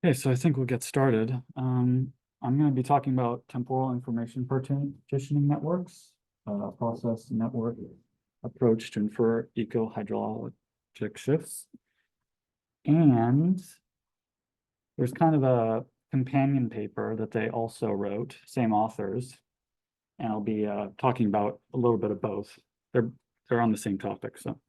Okay, so I think we'll get started. I'm going to be talking about temporal information partitioning networks, process network approach to infer ecohydrologic shifts. And there's kind of a companion paper that they also wrote, same authors, and I'll be talking about a little bit of both. They're on the same topic, so.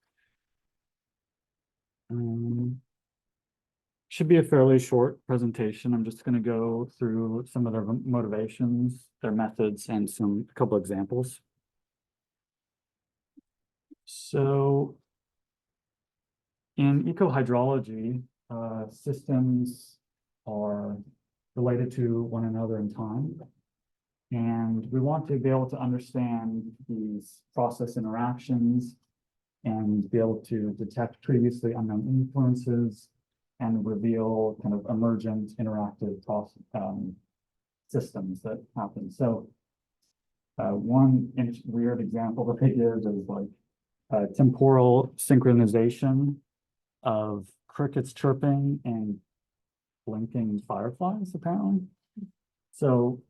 Should be a fairly short presentation. I'm just going to go through some of their motivations, their methods, and a couple examples. So in ecohydrology, systems are related to one another in time. And we want to be able to understand these process interactions and be able to detect previously unknown influences and reveal kind of emergent interactive systems that happen. So one weird example that they give is like temporal synchronization of crickets chirping and blinking fireflies, apparently. So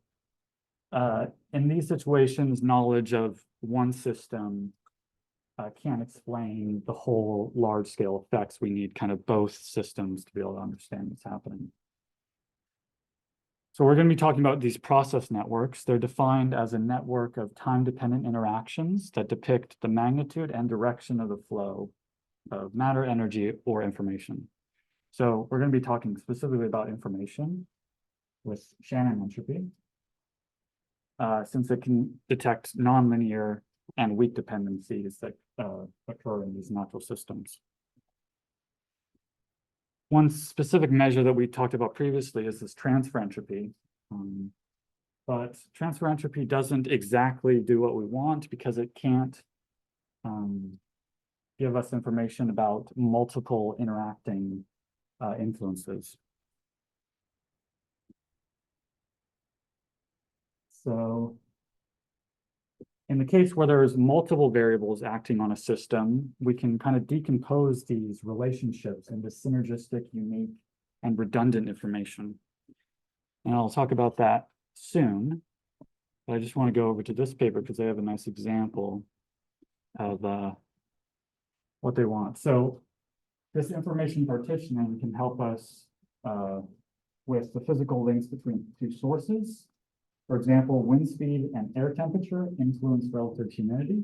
in these situations, knowledge of one system can't explain the whole large-scale effects. We need kind of both systems to be able to understand what's happening. So we're going to be talking about these process networks. They're defined as a network of time-dependent interactions that depict the magnitude and direction of the flow of matter, energy, or information. So we're going to be talking specifically about information with Shannon entropy, since it can detect nonlinear and weak dependencies that occur in these natural systems. One specific measure that we talked about previously is this transfer entropy. But transfer entropy doesn't exactly do what we want because it can't give us information about multiple interacting influences. So in the case where there's multiple variables acting on a system, we can kind of decompose these relationships into synergistic, unique, and redundant information. And I'll talk about that soon. But I just want to go over to this paper because they have a nice example of what they want. So this information partitioning can help us with the physical links between two sources. For example, wind speed and air temperature influence relative humidity.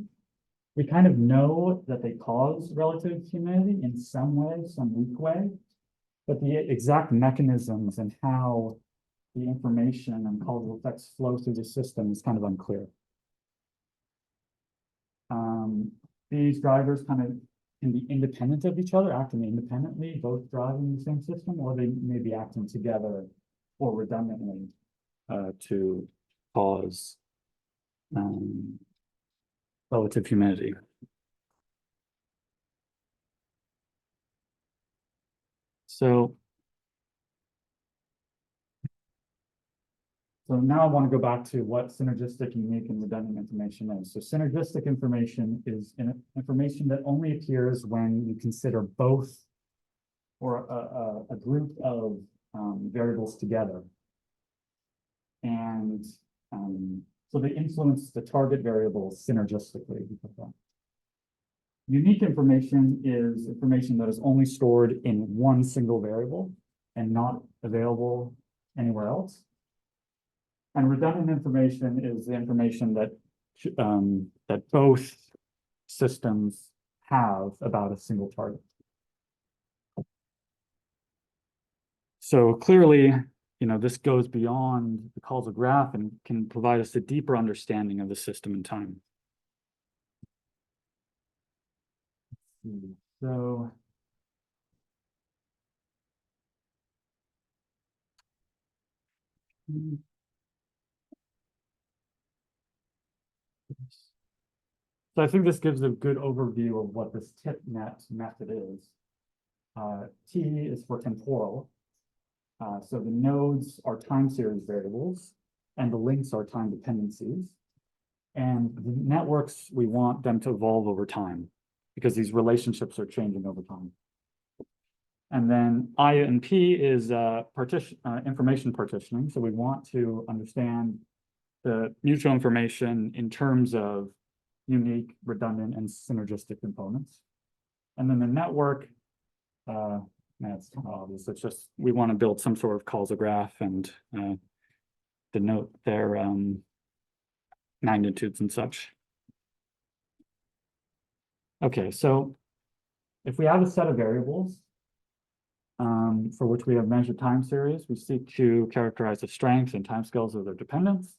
We kind of know that they cause relative humidity in some way, some weak way, but the exact mechanisms and how the information and causal effects flow through the system is kind of unclear. These drivers kind of can be independent of each other, acting independently, both driving the same system, or they may be acting together or redundantly to cause relative humidity. So now I want to go back to what synergistic, unique, and redundant information is. So synergistic information is information that only appears when you consider both or a group of variables together. And so they influence the target variables synergistically. Unique information is information that is only stored in one single variable and not available anywhere else. And redundant information is the information that that both systems have about a single target. So clearly, this goes beyond the causal graph and can provide us a deeper understanding of the system in time. So I think this gives a good overview of what this TIPNet method is. T is for temporal. So the nodes are time series variables, and the links are time dependencies. And the networks, we want them to evolve over time because these relationships are changing over time. And then I and P is information partitioning. So we want to understand the mutual information in terms of unique, redundant, and synergistic components. And then the network, that's obvious. It's just we want to build some sort of causal graph and denote their magnitudes and such. Okay, so if we have a set of variables for which we have measured time series, we seek to characterize the strength and timescales of their dependence.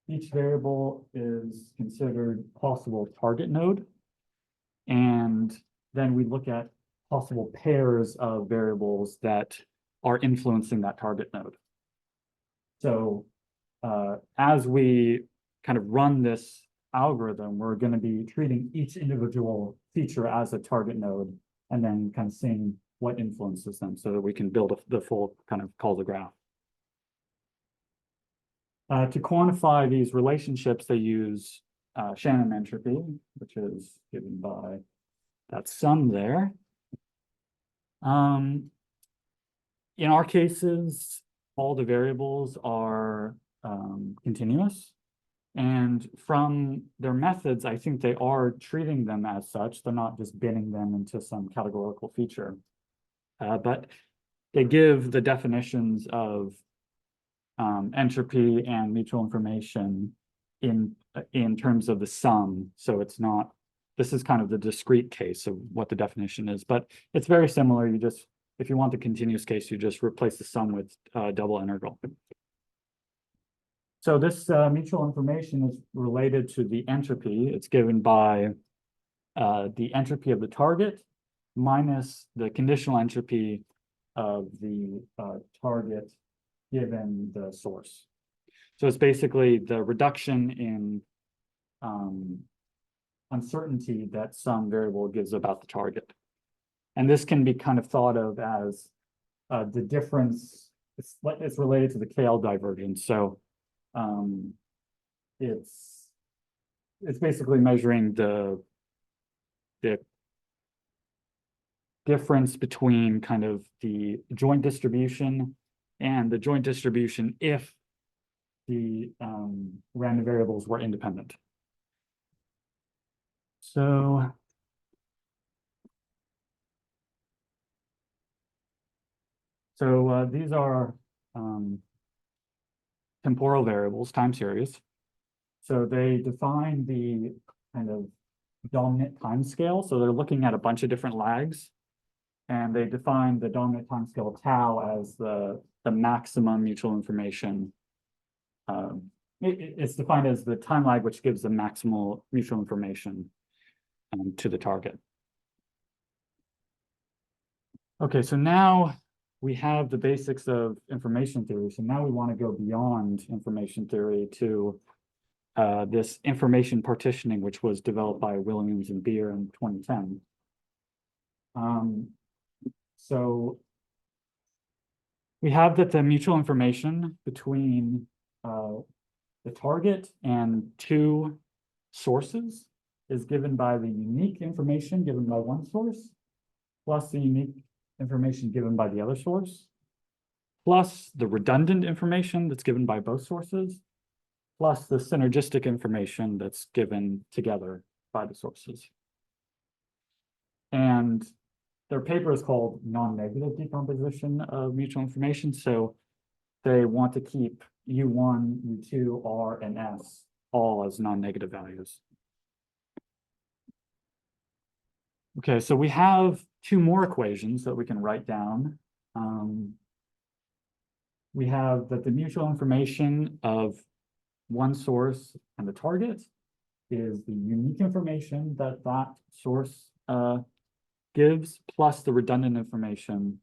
Each variable is considered possible target node, and then we look at possible pairs of variables that are influencing that target node. So as we kind of run this algorithm, we're going to be treating each individual feature as a target node and then kind of seeing what influences them so that we can build the full kind of causal graph. To quantify these relationships, they use Shannon entropy, which is given by that sum there. In our cases, all the variables are continuous. And from their methods, I think they are treating them as such. They're not just binning them into some categorical feature. But they give the definitions of entropy and mutual information in terms of the sum. So it's not, this is kind of the discrete case of what the definition is, but it's very similar. You just, if you want the continuous case, you just replace the sum with double integral. So this mutual information is related to the entropy. It's given by the entropy of the target minus the conditional entropy of the target given the source. So it's basically the reduction in uncertainty that some variable gives about the target. And this can be kind of thought of as the difference, it's related to the KL divergence. So it's basically measuring the difference between kind of the joint distribution and the joint distribution if the random variables were independent. So these are temporal variables, time series. So they define the kind of dominant time scale. So they're looking at a bunch of different lags, and they define the dominant time scale tau as the maximum mutual information. It's defined as the time lag which gives the maximal mutual information to the target. Okay, so now we have the basics of information theory. So now we want to go beyond information theory to this information partitioning, which was developed by Williams and Beer in 2010. So we have that the mutual information between the target and two sources is given by the unique information given by one source, plus the unique information given by the other source, plus the redundant information that's given by both sources, plus the synergistic information that's given together by the sources. And their paper is called non-negative decomposition of mutual information. So they want to keep U1, U2, R, and S all as non-negative values. Okay, so we have two more equations that we can write down. We have that the mutual information of one source and the target is the unique information that that source gives, plus the redundant information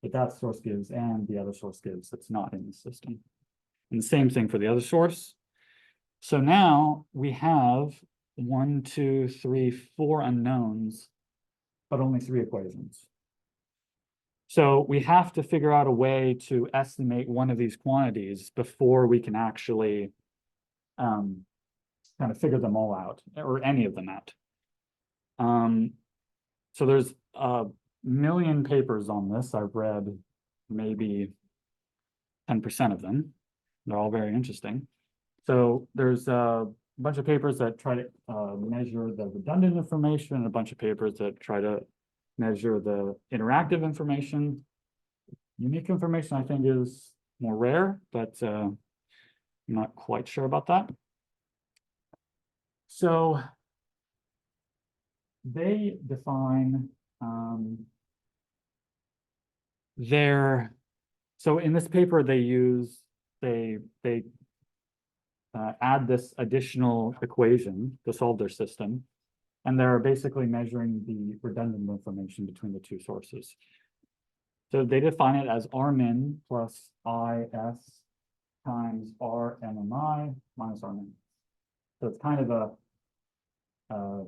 that that source gives and the other source gives that's not in the system. And the same thing for the other source. So now we have 1, 2, 3, 4 unknowns, but only 3 equations. So we have to figure out a way to estimate one of these quantities before we can actually kind of figure them all out, or any of them out. So there's a million papers on this. I've read maybe 10% of them. They're all very interesting. So there's a bunch of papers that try to measure the redundant information, and a bunch of papers that try to measure the interactive information. Unique information, I think, is more rare, but I'm not quite sure about that. So they define so in this paper they add this additional equation to solve their system, and they're basically measuring the redundant information between the two sources. So they define it as Rmin plus IS times RMMI minus Rmin. So it's kind of a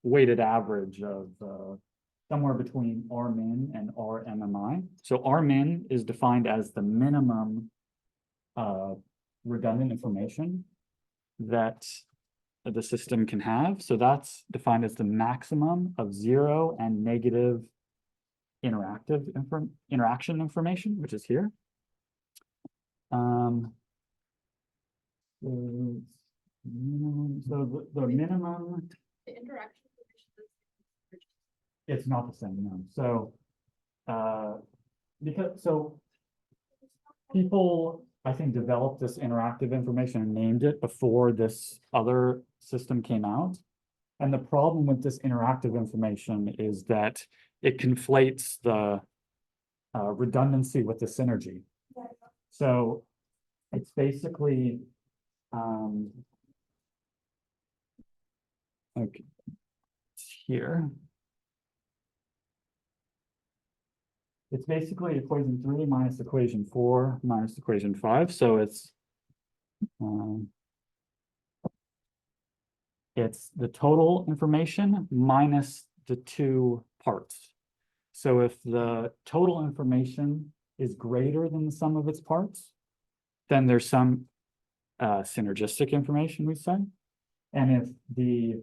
weighted average of somewhere between Rmin and RMMI. So Rmin is defined as the minimum redundant information that the system can have. So that's defined as the maximum of 0 and negative interaction information, which is here. So the minimum. The interaction it's not the same, no. So people, I think, developed this interactive information and named it before this other system came out. And the problem with this interactive information is that it conflates the redundancy with the synergy. So it's basically okay, it's here. It's basically equation 3 minus equation 4 minus equation 5. So it's the total information minus the two parts. So if the total information is greater than the sum of its parts, then there's some synergistic information, we say. And if the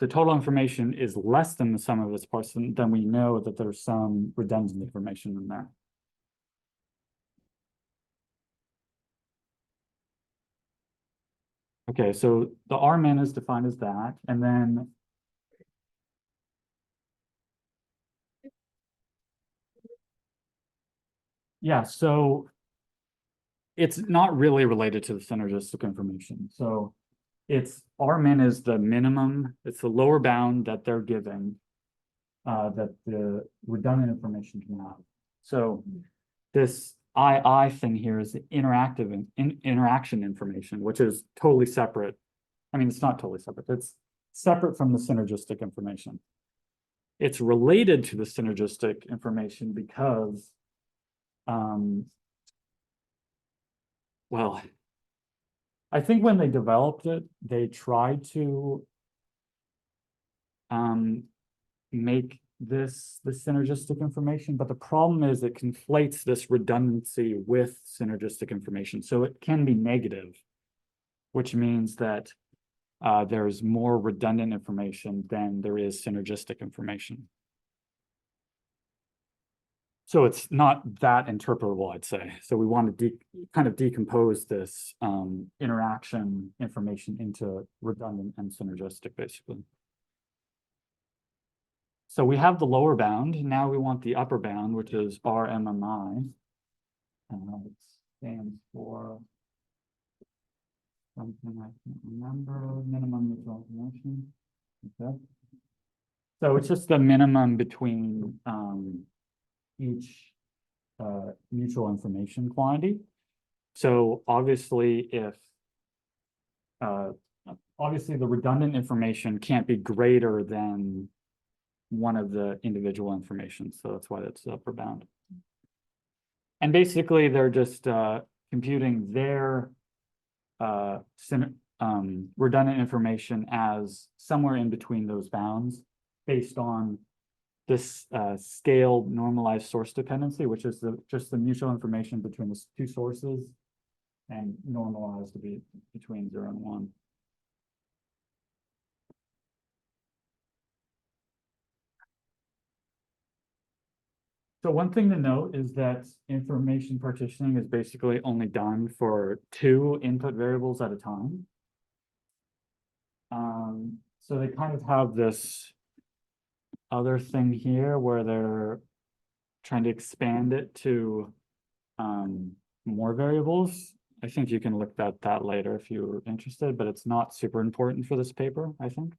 total information is less than the sum of its parts, then we know that there's some redundant information in there. Okay, so the Rmin is defined as that, and then yeah, so it's not really related to the synergistic information. So it's Rmin is the minimum, it's the lower bound that they're given that the redundant information can have. So this II thing here is the interactive interaction information, which is totally separate. I mean, it's not totally separate. It's separate from the synergistic information. It's related to the synergistic information because, well, I think when they developed it, they tried to make this synergistic information, but the problem is it conflates this redundancy with synergistic information. So it can be negative, which means that there's more redundant information than there is synergistic information. So it's not that interpretable, I'd say. So we want to kind of decompose this interaction information into redundant and synergistic, basically. So we have the lower bound. Now we want the upper bound, which is RMMI. It stands for something I can't remember. Minimum mutual information. Okay. So it's just the minimum between each mutual information quantity. So obviously, if obviously the redundant information can't be greater than one of the individual information, so that's why that's the upper bound. And basically, they're just computing their redundant information as somewhere in between those bounds, based on this scaled normalized source dependency, which is just the mutual information between the two sources, and normalized to be between 0 and 1. So one thing to note is that information partitioning is basically only done for 2 input variables at a time. So they kind of have this other thing here where they're trying to expand it to more variables. I think you can look at that later if you're interested, but it's not super important for this paper, I think.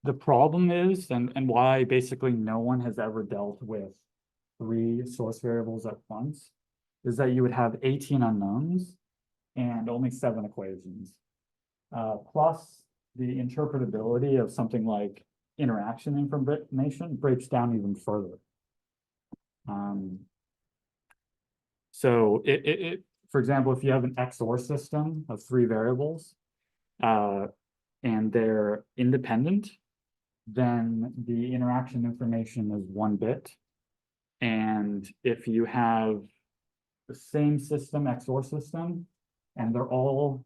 The problem is, and why basically no one has ever dealt with 3 source variables at once, is that you would have 18 unknowns and only 7 equations. Plus the interpretability of something like interaction information breaks down even further. So for example, if you have an XOR system of 3 variables, and they're independent, then the interaction information is 1 bit. And if you have the same system, XOR system, and they're all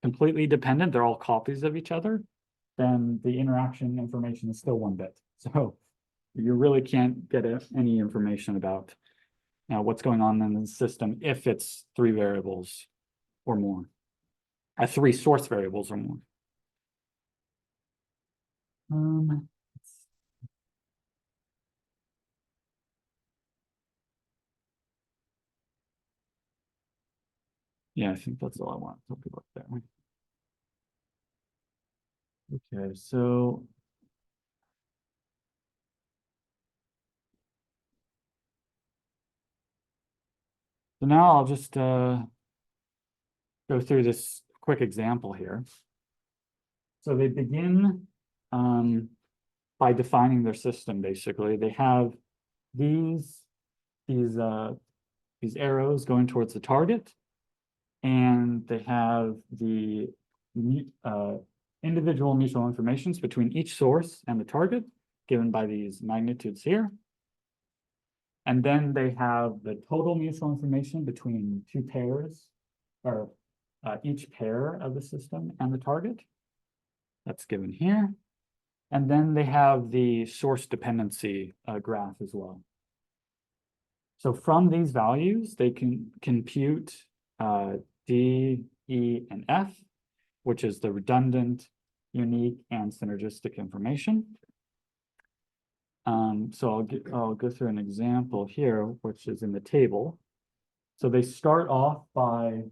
completely dependent, they're all copies of each other, then the interaction information is still 1 bit. So you really can't get any information about what's going on in the system if it's 3 variables or more, 3 source variables or more. Yeah, I think that's all I want to talk about there. Okay, so now I'll just go through this quick example here. So they begin by defining their system, basically. They have these arrows going towards the target, and they have the individual mutual informations between each source and the target, given by these magnitudes here. And then they have the total mutual information between 2 pairs, or each pair of the system and the target. That's given here. And then they have the source dependency graph as well. So from these values, they can compute D, E, and F, which is the redundant, unique, and synergistic information. So I'll go through an example here, which is in the table. So they start off by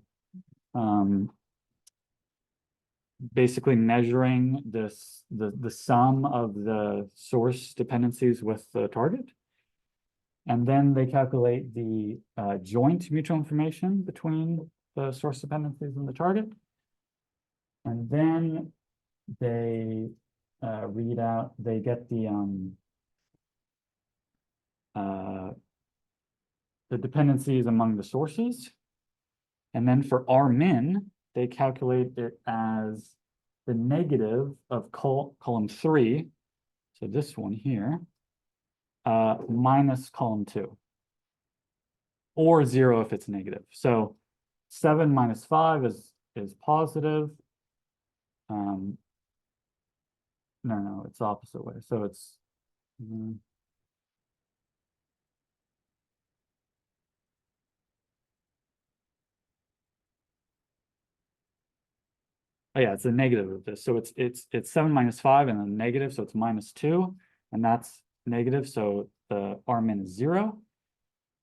basically measuring the sum of the source dependencies with the target. And then they calculate the joint mutual information between the source dependencies and the target. And then they they get the dependencies among the sources. And then for R min, they calculate it as the negative of column 3, so this one here, minus column 2, or 0 if it's negative. So 7 minus 5 is positive. No, it's the opposite way. So it's oh yeah, it's a negative of this. So it's 7 minus 5 and then negative, so it's minus 2, and that's negative, so the R min is 0.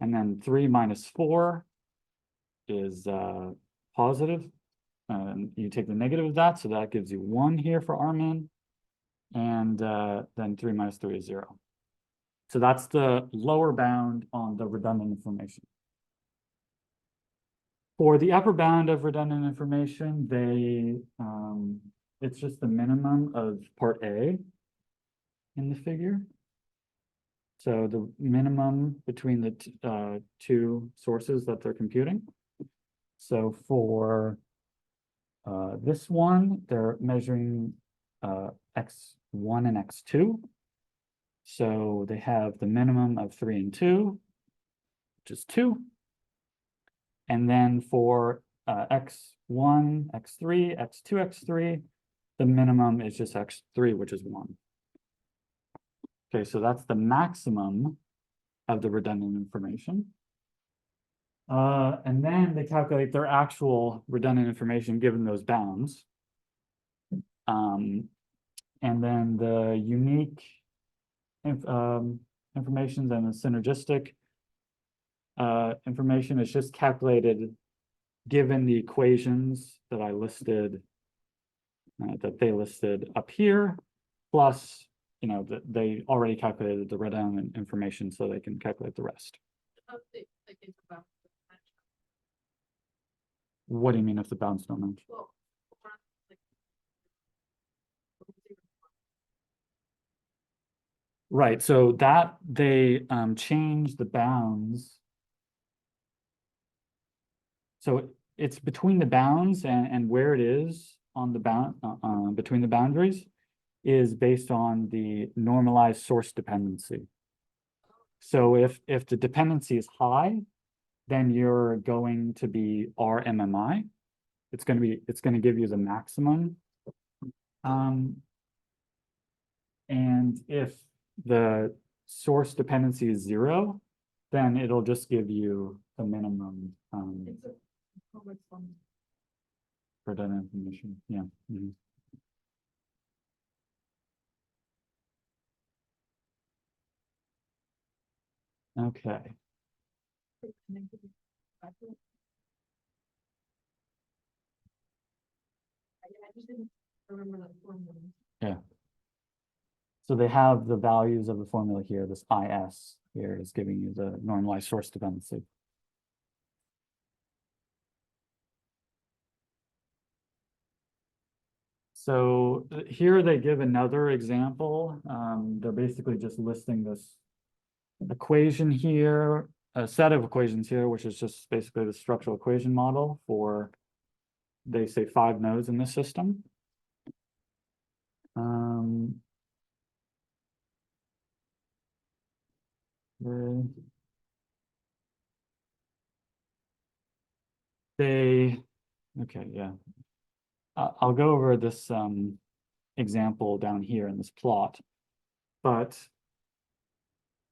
And then 3 minus 4 is positive. You take the negative of that, so that gives you 1 here for R min. And then 3 minus 3 is 0. So that's the lower bound on the redundant information. For the upper bound of redundant information, it's just the minimum of part A in the figure. So the minimum between the 2 sources that they're computing. So for this one, they're measuring x1 and x2. So they have the minimum of 3 and 2, which is 2. And then for x1, x3, x2, x3, the minimum is just x3, which is 1. Okay, so that's the maximum of the redundant information. And then they calculate their actual redundant information given those bounds. And then the unique information and the synergistic information is just calculated given the equations that I listed, that they listed up here, plus, you know, that they already calculated the redundant information, so they can calculate the rest. What do you mean if the bounds don't match? Well, Right, so that they change the bounds. So it's between the bounds and where it is on the bound between the boundaries is based on the normalized source dependency. So if the dependency is high, then you're going to be RMMI. It's going to give you the maximum. And if the source dependency is 0, then it'll just give you the minimum redundant information. Yeah. Mm-hmm. Okay. I just didn't remember that formula. Yeah. So they have the values of the formula here. This IS here is giving you the normalized source dependency. So here they give another example. They're basically just listing this equation here, a set of equations here, which is just basically the structural equation model for, they say, 5 nodes in this system. Okay, yeah. I'll go over this example down here in this plot, but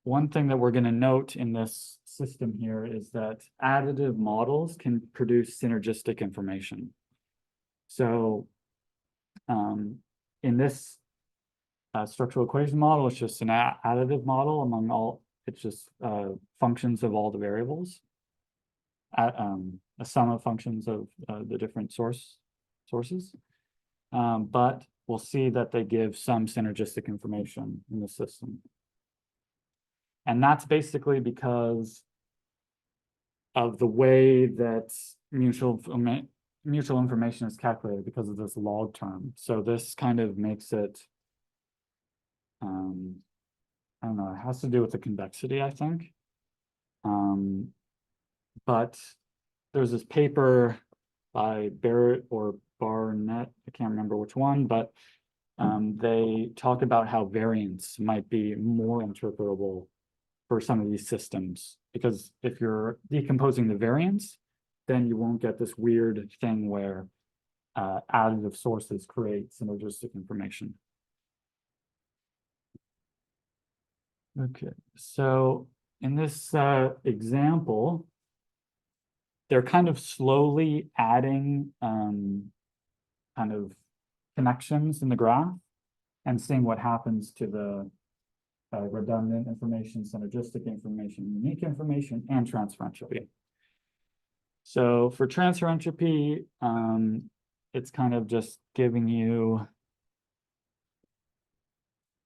one thing that we're going to note in this system here is that additive models can produce synergistic information. So in this structural equation model, it's just an additive model among all, it's just functions of all the variables, a sum of functions of the different sources. But we'll see that they give some synergistic information in the system. And that's basically because of the way that mutual information is calculated because of this log term. So this kind of makes it, I don't know, it has to do with the convexity, I think. But there's this paper by Barrett or Barnett, I can't remember which one, but they talk about how variance might be more interpretable for some of these systems, because if you're decomposing the variance, then you won't get this weird thing where additive sources create synergistic information. Okay, so in this example, they're kind of slowly adding kind of connections in the graph and seeing what happens to the redundant information, synergistic information, unique information, and transfer entropy. So for transfer entropy, it's kind of just giving you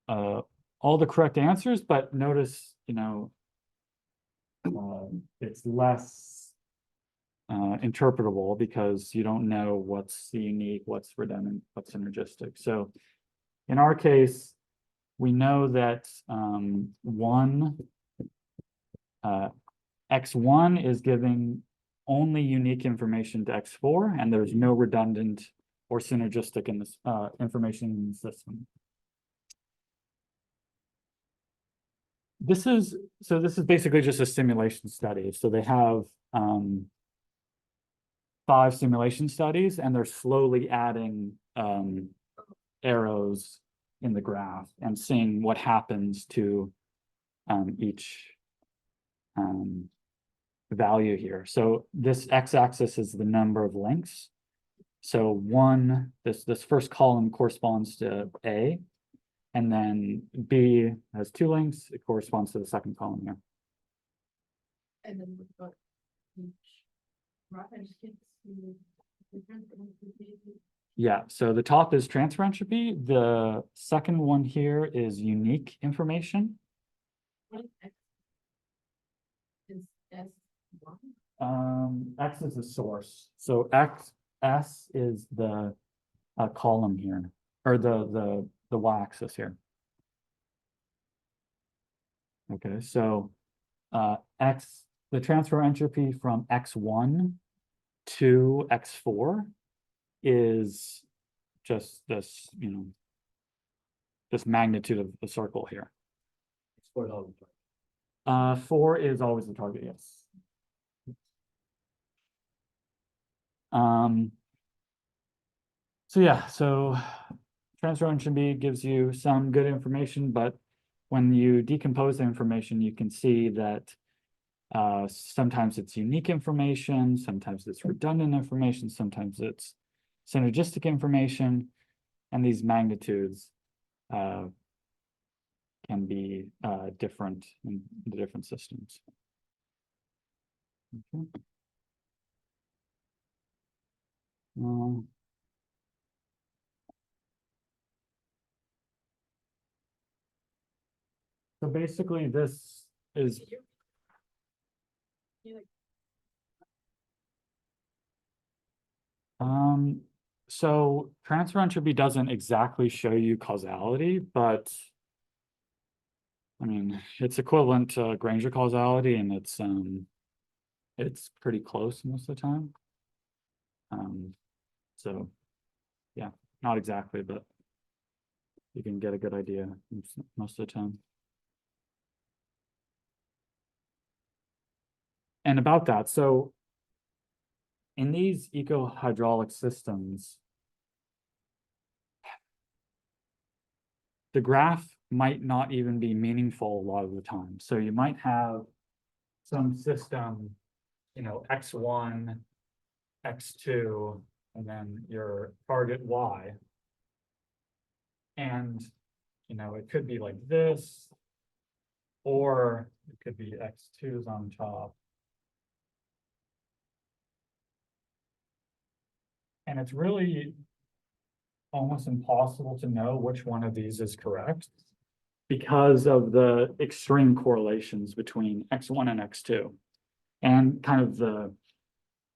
all the correct answers, but notice, you know, it's less interpretable because you don't know what's unique, what's redundant, what's synergistic. So in our case, we know that X1 is giving only unique information to X4, and there's no redundant or synergistic in this information in the system. This is basically just a simulation study. So they have 5 simulation studies, and they're slowly adding arrows in the graph and seeing what happens to each value here. So this x-axis is the number of links. So one, this first column corresponds to A, and then B has 2 links. It corresponds to the second column here. And then we've got each. Right, I just can't see the difference in the. Yeah, so the top is transfer entropy. The second one here is unique information. What is X? Is S1? X is the source. So S is the column here, or the y-axis here. Okay, so the transfer entropy from X1 to X4 is just this, this magnitude of the circle here. It's 4 4 is always the target, yes. So yeah, so transfer entropy gives you some good information, but when you decompose the information, you can see that sometimes it's unique information, sometimes it's redundant information, sometimes it's synergistic information, and these magnitudes can be different in the different systems. Okay. So basically this is so transfer entropy doesn't exactly show you causality, but I mean it's equivalent to Granger causality, and it's pretty close most of the time. So yeah, not exactly, but you can get a good idea most of the time. And about that, so in these ecohydraulic systems, the graph might not even be meaningful a lot of the time. So you might have some system, X1, X2, and then your target Y. And, it could be like this, or it could be X2s on top. And it's really almost impossible to know which one of these is correct because of the extreme correlations between X1 and X2 and kind of the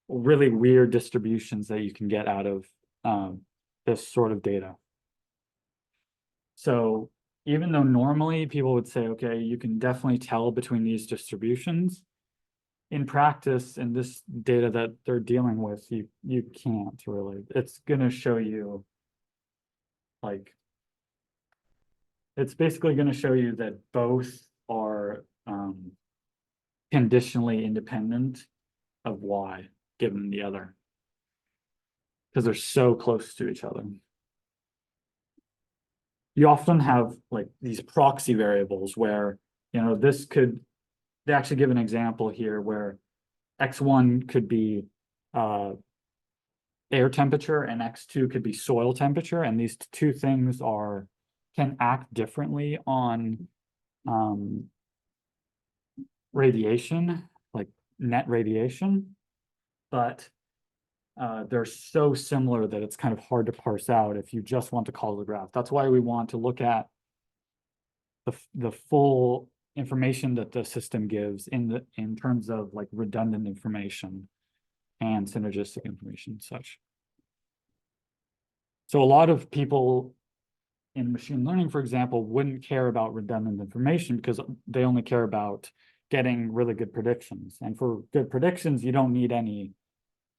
really weird distributions that you can get out of this sort of data. So even though normally people would say, okay, you can definitely tell between these distributions, in practice, in this data that they're dealing with, you can't really. It's going to show you, like, it's basically going to show you that both are conditionally independent of Y given the other, because they're so close to each other. You often have like these proxy variables where, they actually give an example here where X1 could be air temperature and X2 could be soil temperature, and these two things can act differently on radiation, like net radiation, but they're so similar that it's kind of hard to parse out if you just want to call the graph. That's why we want to look at the full information that the system gives in terms of like redundant information and synergistic information and such. So a lot of people in machine learning, for example, wouldn't care about redundant information because they only care about getting really good predictions. And for good predictions, you don't need any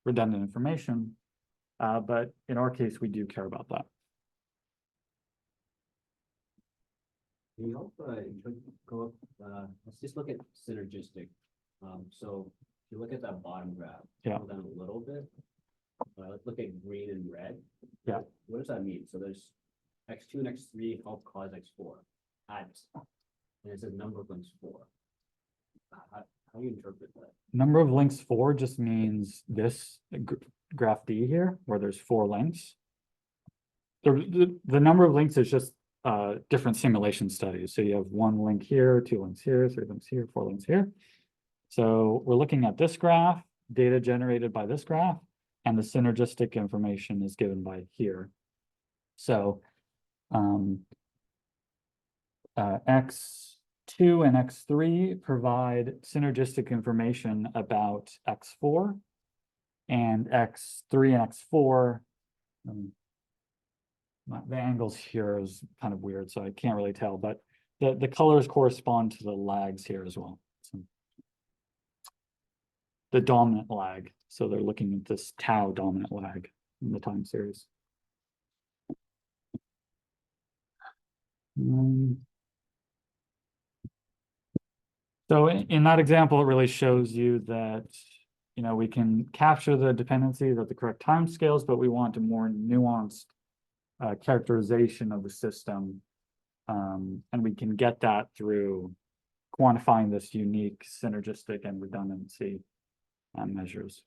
redundant information. But in our case, we do care about that. Can you help go up? Let's just look at synergistic. So if you look at that bottom graph, Yeah. go down a little bit. Let's look at green and red. Yeah. What does that mean? So there's X2 and X3 help cause X4. And it says number of links 4. how do you interpret that? Number of links 4 just means this graph D here, where there's 4 links. The number of links is just different simulation studies. So you have 1 link here, 2 links here, 3 links here, 4 links here. So we're looking at this graph, data generated by this graph, and the synergistic information is given by here. So X2 and X3 provide synergistic information about X4, and X3 and X4, the angles here is kind of weird, so I can't really tell, but the colors correspond to the lags here as well. So the dominant lag, so they're looking at this tau dominant lag in the time series. So in that example, it really shows you that, you know, we can capture the dependencies at the correct time scales, but we want a more nuanced characterization of the system. And we can get that through quantifying this unique synergistic and redundancy measures.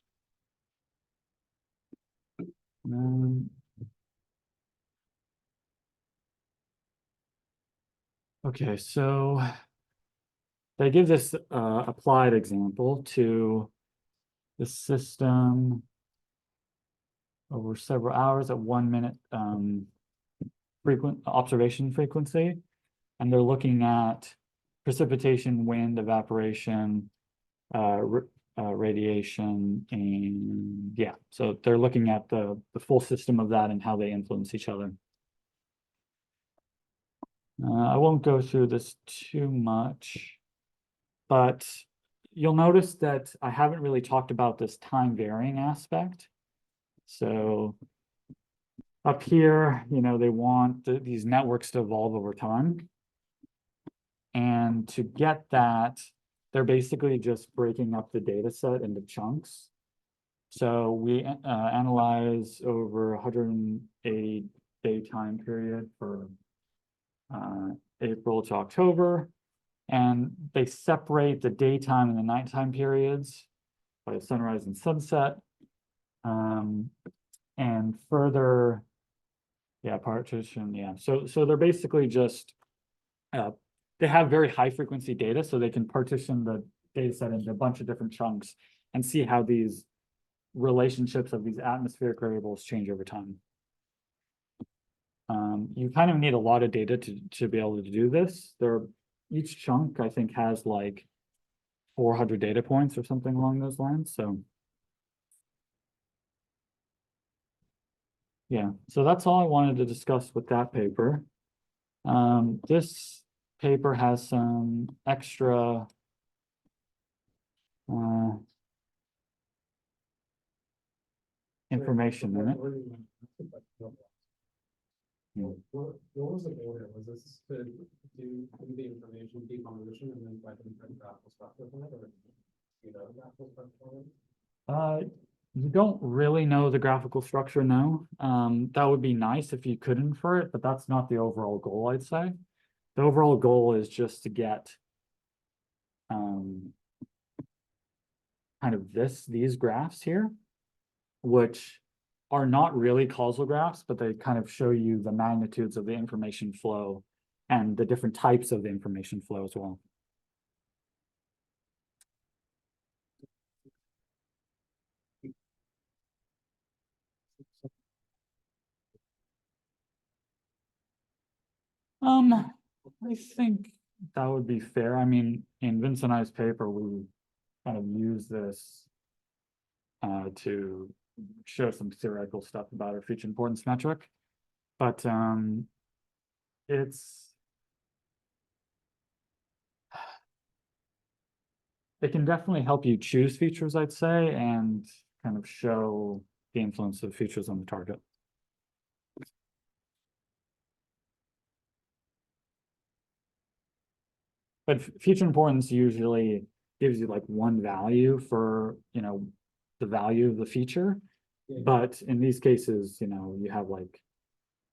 Okay, so they give this applied example to the system over several hours at 1 minute observation frequency. And they're looking at precipitation, wind, evaporation, radiation, and yeah, so they're looking at the full system of that and how they influence each other. I won't go through this too much, but you'll notice that I haven't really talked about this time varying aspect. So up here, you know, they want these networks to evolve over time. And to get that, they're basically just breaking up the data set into chunks. So we analyze over 180-day time period for April to October. And they separate the daytime and the nighttime periods by sunrise and sunset. And further, yeah, partition, yeah. So they're basically just, they have very high frequency data, so they can partition the data set into a bunch of different chunks and see how these relationships of these atmospheric variables change over time. You kind of need a lot of data to be able to do this. Each chunk, I think, has like 400 data points or something along those lines. So yeah, so that's all I wanted to discuss with that paper. This paper has some extra information in it. What was the goal here? Was this to do the information decomposition and then try to make graphical structure from it, or you know, graphical structure? You don't really know the graphical structure now. That would be nice if you could infer it, but that's not the overall goal, I'd say. The overall goal is just to get kind of these graphs here, which are not really causal graphs, but they kind of show you the magnitudes of the information flow and the different types of the information flow as well. I think that would be fair. I mean, in Vince and I's paper, we kind of use this to show some theoretical stuff about our feature importance metric, but it can definitely help you choose features, I'd say, and kind of show the influence of features on the target. But feature importance usually gives you like one value for, you know, the value of the feature. Yeah. But in these cases, you know, you have like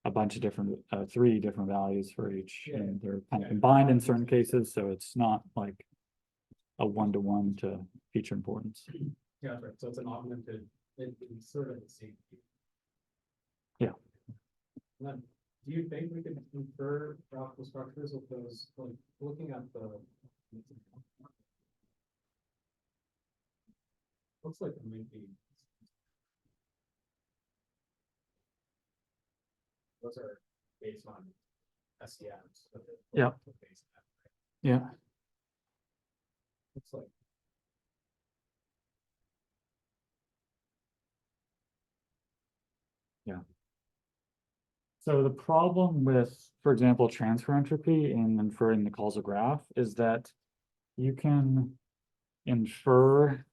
a bunch of different, 3 different values for each, Yeah. and they're kind of Yeah. combined in certain cases. So it's not like a one-to-one to feature importance. Yeah, that's right, so it's an augmented, it's sort of the same. Yeah. And then, do you think we could infer graphical structures with those, like, looking at the. Looks like it might be. Those are based on SEMs. but they're Yeah. based on that, right? Yeah. Looks like. So the problem with, for example, transfer entropy in inferring the causal graph is that you can infer,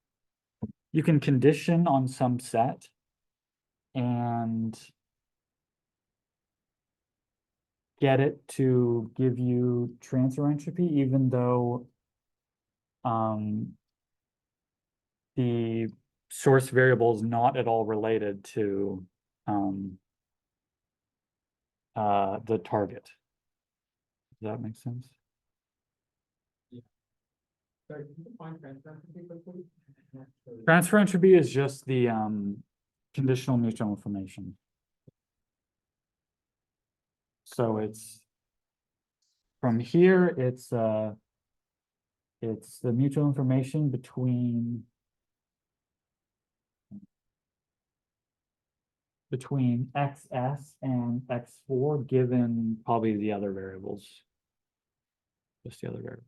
you can condition on some set and get it to give you transfer entropy, even though the source variable is not at all related to the target. Does that make sense? Sorry, can you define transfer entropy quickly? Transfer entropy is just the conditional mutual information. So it's from here, it's the mutual information between xs and x4 given probably the other variables. Just the other variables.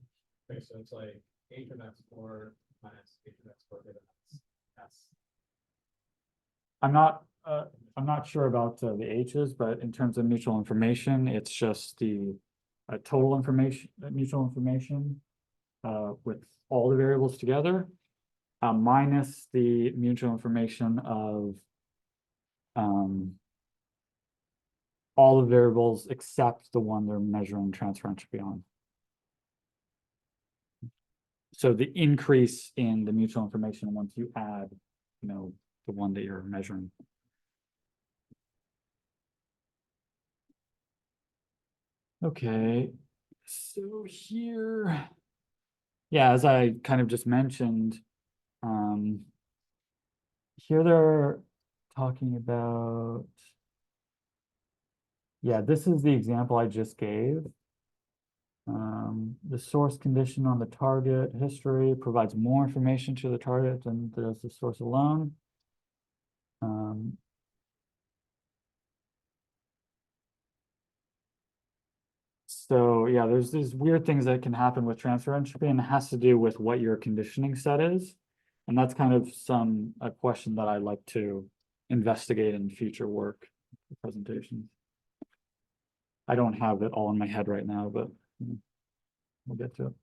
Okay, so it's like h of x4 minus h of x4 given that's. I'm not sure about the H's, but in terms of mutual information, it's just the total information, mutual information with all the variables together, minus the mutual information of all the variables except the one they're measuring transfer entropy on. So the increase in the mutual information once you add, the one that you're measuring. Okay, so here, yeah, as I kind of just mentioned, here they're talking about, yeah, this is the example I just gave. The source condition on the target history provides more information to the target than does the source alone. So yeah, there's these weird things that can happen with transfer entropy, and it has to do with what your conditioning set is. And that's kind of a question that I'd like to investigate in future work presentations. I don't have it all in my head right now, but we'll get to it.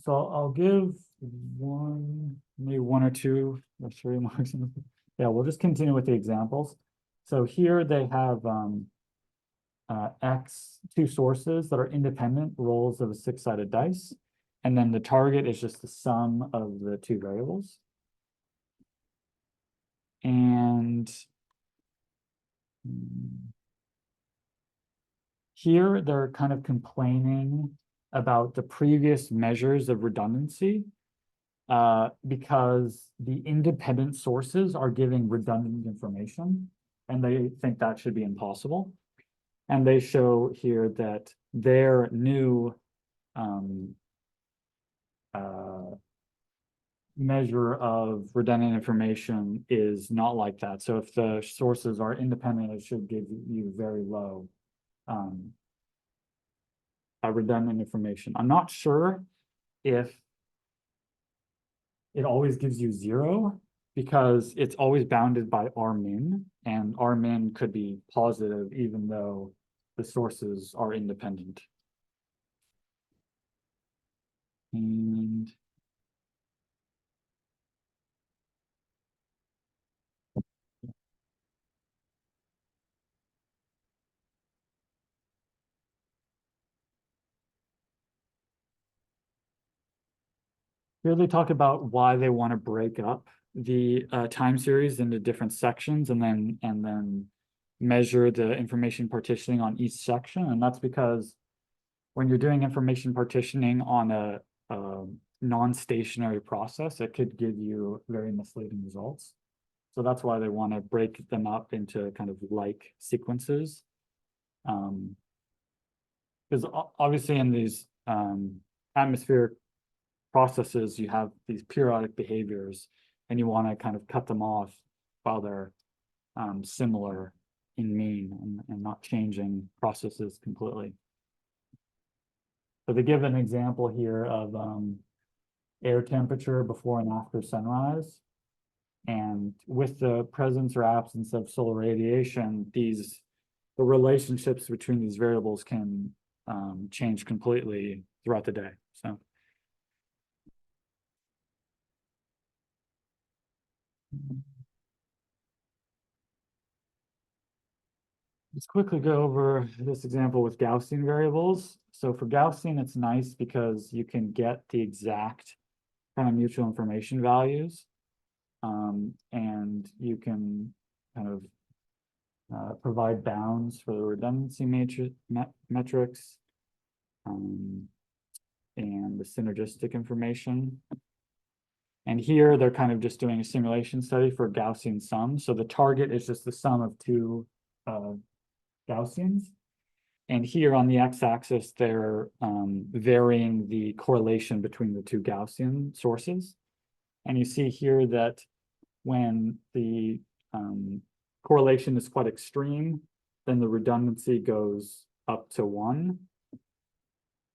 So I'll give maybe one or two or three marks. Yeah, we'll just continue with the examples. So here they have two sources that are independent rolls of a six-sided dice. And then the target is just the sum of the two variables. And here they're kind of complaining about the previous measures of redundancy because the independent sources are giving redundant information, and they think that should be impossible. And they show here that their new measure of redundant information is not like that. So if the sources are independent, it should give you very low redundant information. I'm not sure if it always gives you 0 because it's always bounded by R min, and R min could be positive even though the sources are independent. And Here they talk about why they want to break up the time series into different sections and then measure the information partitioning on each section. And that's because when you're doing information partitioning on a non-stationary process, it could give you very misleading results. So that's why they want to break them up into kind of like sequences. Because obviously in these atmospheric processes, you have these periodic behaviors and you want to kind of cut them off while they're similar in mean and not changing processes completely. So they give an example here of air temperature before and after sunrise. And with the presence or absence of solar radiation, the relationships between these variables can change completely throughout the day. So. Let's quickly go over this example with Gaussian variables. So for Gaussian, it's nice because you can get the exact kind of mutual information values. And you can kind of provide bounds for the redundancy metrics and the synergistic information. And here they're kind of just doing a simulation study for Gaussian sum. So the target is just the sum of two Gaussians. And here on the x-axis, they're varying the correlation between the two Gaussian sources. And you see here that when the correlation is quite extreme, then the redundancy goes up to 1.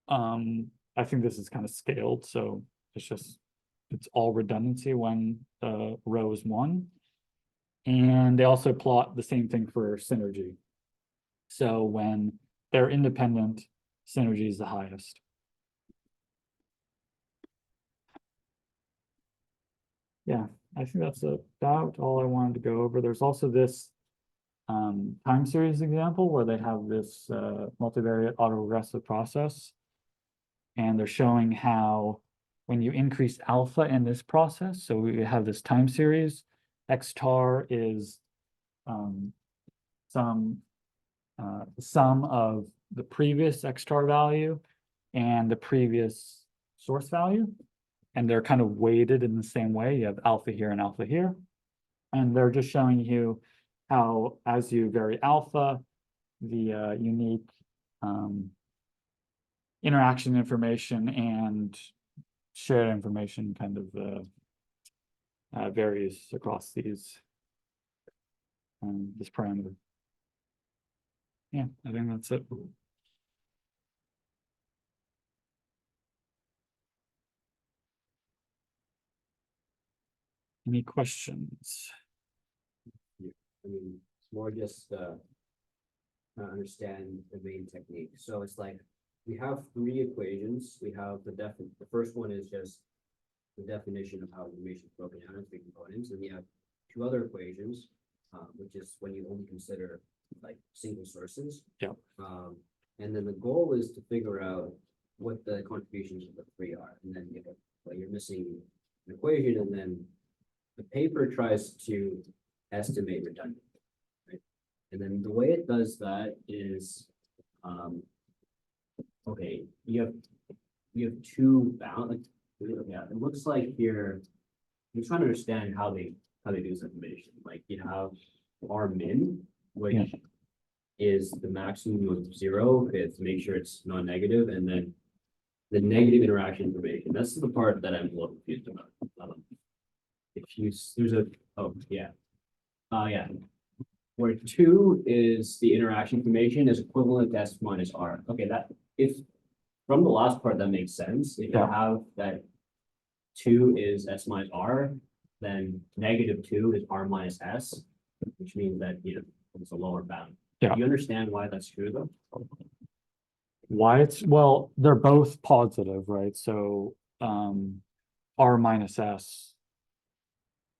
I think this is kind of scaled, so it's all redundancy when the rho is 1. And they also plot the same thing for synergy. So when they're independent, synergy is the highest. Yeah, I think that's about all I wanted to go over. There's also this time series example where they have this multivariate autoregressive process. And they're showing how when you increase alpha in this process, so we have this time series, x tar is sum of the previous x tar value and the previous source value. And they're kind of weighted in the same way. You have alpha here and alpha here. And they're just showing you how, as you vary alpha, the unique interaction information and shared information kind of varies across these this parameter. Yeah, I think that's it. Any questions? I mean, it's more just understand the main technique. So it's like we have 3 equations. We have the first one is just the definition of how information is broken down into 3 components, and we have 2 other equations, which is when you only consider like single sources. Yeah. And then the goal is to figure out what the contributions of the 3 are, and then you're missing an equation, and then the paper tries to estimate redundancy, right? And then the way it does that is, okay, you have 2 bound. Yeah, it looks like here you're trying to understand how they do this information. Like you have R min, which is the maximum of 0. It's make sure it's non-negative, and then the negative interaction information. That's the part that I'm a little confused about. Where 2 is the interaction information is equivalent to S minus R. Okay, that if from the last part that makes sense. If you have that 2 is S minus R, then -2 is R minus S, which means that it's a lower bound. Yeah. Do you understand why that's true though? Why well, they're both positive, right? So R minus S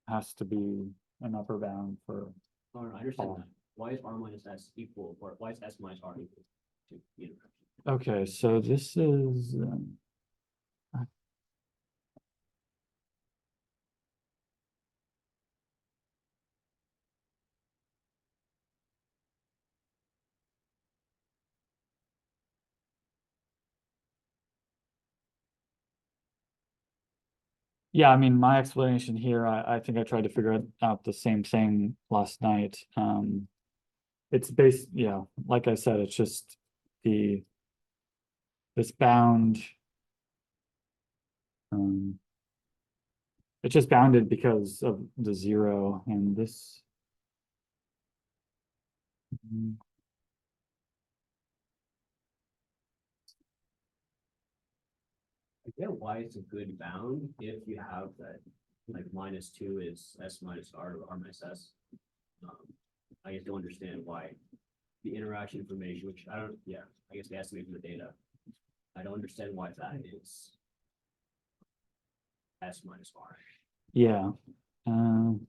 has to be an upper bound for. Oh, no, I understand that. Why is R minus S equal, or why is S minus R equal to the interaction? Okay, so this is Yeah, I mean, my explanation here, I think I tried to figure out the same thing last night. It's yeah, like I said, it's just this bound. It's just bounded because of the zero and this. I get why it's a good bound if you have that, like -2 is S minus R or R minus S. I just don't understand why the interaction information, which I don't, yeah, I guess they estimate from the data. I don't understand why that is S minus R. Yeah. I'm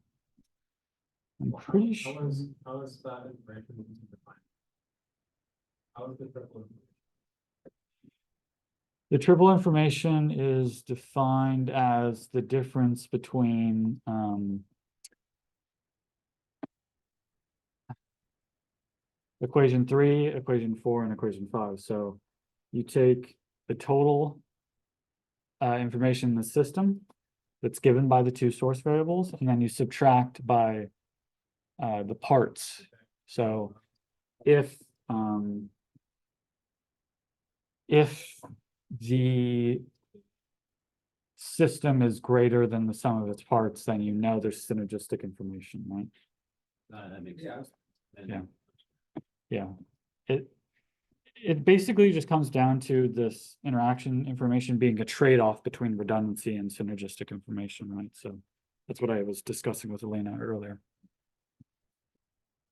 pretty How sure. how is that information defined? How is the triple information? The triple information is defined as the difference between equation 3, equation 4, and equation 5. So you take the total information in the system that's given by the two source variables, and then you subtract by the parts. So if the system is greater than the sum of its parts, then you know there's synergistic information, right? That makes Yeah. sense. And Yeah. Yeah. It basically just comes down to this interaction information being a trade-off between redundancy and synergistic information, right? So that's what I was discussing with Elena earlier.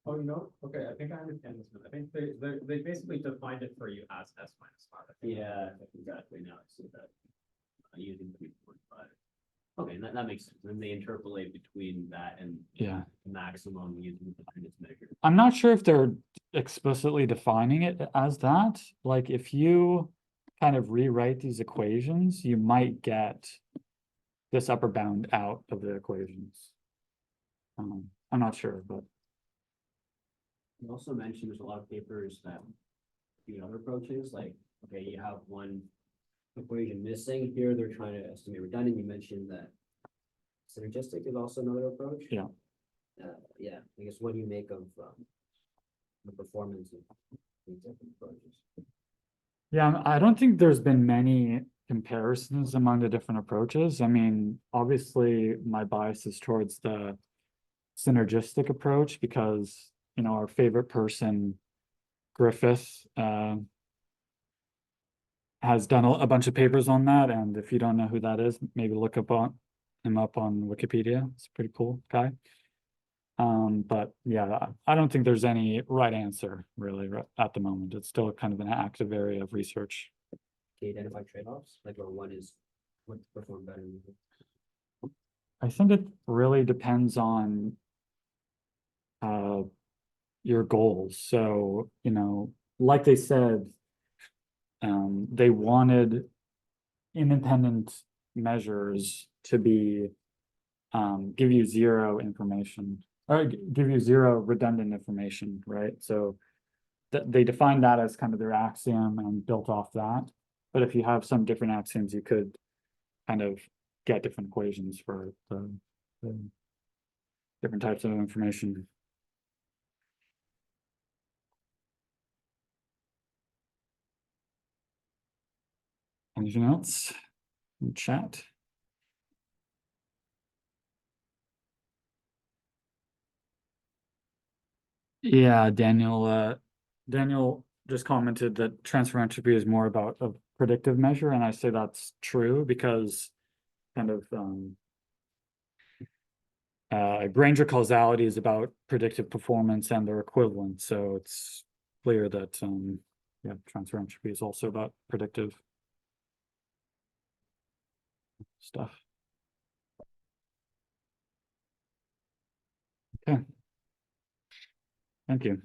Oh, no, okay, I think I understand this one. I think they basically defined it for you as S minus R. Yeah, exactly. Now I see that. Using 3.5. Okay, that makes sense. Then they interpolate between that and Yeah. maximum using the dependence measure. I'm not sure if they're explicitly defining it as that. Like if you kind of rewrite these equations, you might get this upper bound out of the equations. I'm not sure, but You also mentioned there's a lot of papers that do other approaches, like, okay, you have one equation missing here, they're trying to estimate redundant. You mentioned that synergistic is also another approach. Yeah. Yeah, I guess what do you make of the performance of these different approaches? yeah, I don't think there's been many comparisons among the different approaches. I mean, obviously my bias is towards the synergistic approach because, you know, our favorite person, Griffith, has done a bunch of papers on that. And if you don't know who that is, maybe look him up on Wikipedia. It's a pretty cool guy. But yeah, I don't think there's any right answer really at the moment. It's still kind of an active area of research. Can you identify trade-offs, like where one is would perform better than the other? I think it really depends on your goals. So, you know, like they said, they wanted independent measures to be give you zero information or give you zero redundant information, right? So they defined that as kind of their axiom and built off that. But if you have some different axioms, you could kind of get different equations for the different types of information. Anything else in chat? Yeah, Daniel just commented that transfer entropy is more about a predictive measure, and I say that's true because kind of Granger causality is about predictive performance and their equivalent. So it's clear that yeah, transfer entropy is also about predictive stuff. Okay. Thank you.